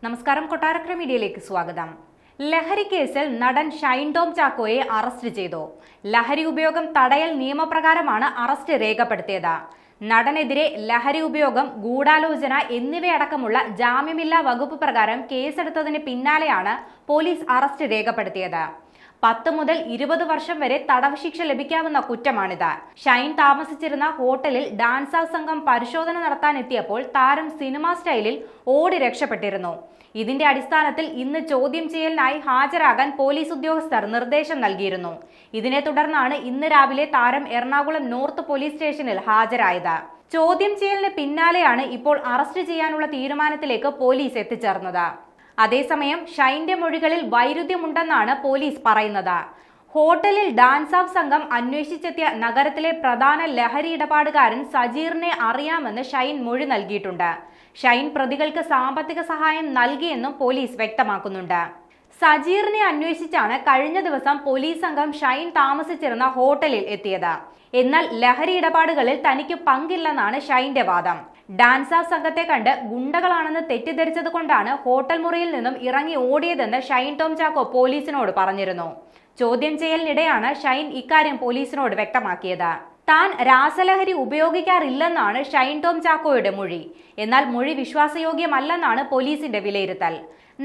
നമസ്കാരം, കൊട്ടാരക്കര മീഡിയയിലേക്ക് സ്വാഗതം. ലഹരി കേസിൽ നടൻ ഷൈൻ ടോം ചാക്കോയെ അറസ്റ്റ് ചെയ്തു. ലഹരി ഉപയോഗം തടയൽ നിയമപ്രകാരമാണ് അറസ്റ്റ് രേഖപ്പെടുത്തിയത്. നടനെതിരെ ലഹരി ഉപയോഗം, ഗൂഢാലോചന എന്നിവയടക്കമുള്ള ജാമ്യമില്ലാ വകുപ്പ് പ്രകാരം കേസെടുത്തതിന് പിന്നാലെയാണ് പോലീസ് അറസ്റ്റ് രേഖപ്പെടുത്തിയത്. 10 മുതൽ 20 വർഷം വരെ തടവ് ശിക്ഷ ലഭിക്കാവുന്ന കുറ്റമാണിത്. ഷൈൻ താമസിച്ചിരുന്ന ഹോട്ടലിൽ ഡാൻസ് ഹൗസ് സംഘം പരിശോധന നടത്താനെത്തിയപ്പോൾ താരം സിനിമാ സ്റ്റൈലിൽ ഓടി രക്ഷപ്പെട്ടിരുന്നു. ഇതിന്റെ അടിസ്ഥാനത്തിൽ ഇന്ന് ചോദ്യം ചെയ്യലിനായി ഹാജരാകാൻ പോലീസ് ഉദ്യോഗസ്ഥർ നിർദ്ദേശം നൽകിയിരുന്നു. ഇതിനെ തുടർന്നാണ് ഇന്ന് രാവിലെ താരം എറണാകുളം നോർത്ത് പോലീസ് സ്റ്റേഷനിൽ ഹാജരായത്. ചോദ്യം ചെയ്യലിന് പിന്നാലെയാണ് ഇപ്പോൾ അറസ്റ്റ് ചെയ്യാനുള്ള തീരുമാനത്തിലേക്ക് പോലീസ് എത്തിച്ചേർന്നത്. അതേസമയം ഷൈന്റെ മൊഴികളിൽ വൈരുദ്ധ്യമുണ്ടെന്നാണ് പോലീസ് പറയുന്നത്. ഹോട്ടലിൽ ഡാൻസ് ഹൗസ് സംഘം അന്വേഷിച്ചെത്തിയ നഗരത്തിലെ പ്രധാന ലഹരി ഇടപാടുകാരൻ സജീറിനെ അറിയാമെന്ന് ഷൈൻ മൊഴി നൽകിയിട്ടുണ്ട്. ഷൈൻ പ്രതികൾക്ക് സാമ്പത്തിക സഹായം നൽകിയെന്നും പോലീസ് വ്യക്തമാക്കുന്നുണ്ട്. സജീറിനെ അന്വേഷിച്ചാണ് കഴിഞ്ഞ ദിവസം പോലീസ് സംഘം ഷൈൻ താമസിച്ചിരുന്ന ഹോട്ടലിൽ എത്തിയത്. എന്നാൽ ലഹരി ഇടപാടുകളിൽ തനിക്ക് പങ്കില്ലെന്നാണ് ഷൈന്റെ വാദം. ഡാൻസ് ഹൗസ് സംഘത്തെ കണ്ട് ഗുണ്ടകളാണെന്ന് തെറ്റിദ്ധരിച്ചത് കൊണ്ടാണ് ഹോട്ടൽ മുറിയിൽ നിന്നും ഇറങ്ങി ഓടിയതെന്ന് ഷൈൻ ടോം ചാക്കോ പോലീസിനോട് പറഞ്ഞിരുന്നു. ചോദ്യം ചെയ്യലിനിടെയാണ് ഷൈൻ ഇക്കാര്യം പോലീസിനോട് വ്യക്തമാക്കിയത്. താൻ രാസലഹരി ഉപയോഗിക്കാറില്ലെന്നാണ് ഷൈൻ ടോം ചാക്കോയുടെ മൊഴി. എന്നാൽ മൊഴി വിശ്വാസയോഗ്യമല്ലെന്നാണ് പോലീസിന്റെ വിലയിരുത്തൽ.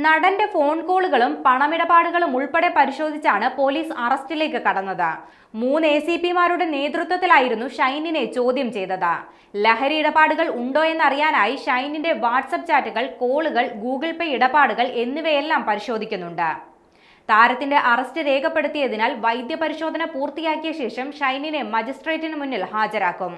നടന്റെ ഫോൺ കോളുകളും പണമിടപാടുകളും ഉൾപ്പെടെ പരിശോധിച്ചാണ് പോലീസ് അറസ്റ്റിലേക്ക് കടന്നത്. 3 ACPമാരുടെ നേതൃത്വത്തിലായിരുന്നു ഷൈനിനെ ചോദ്യം ചെയ്തത്. ലഹരി ഇടപാടുകൾ ഉണ്ടോ എന്നറിയാനായി ഷൈനിന്റെ വാട്സപ്പ് ചാറ്റുകൾ, കോളുകൾ, ഗൂഗിൾ പേ ഇടപാടുകൾ എന്നിവയെല്ലാം പരിശോധിക്കുന്നുണ്ട്. താരത്തിന്റെ അറസ്റ്റ് രേഖപ്പെടുത്തിയതിനാൽ വൈദ്യപരിശോധന പൂർത്തിയാക്കിയ ശേഷം ഷൈനിനെ മജിസ്ട്രേറ്റിന് മുന്നിൽ ഹാജരാക്കും.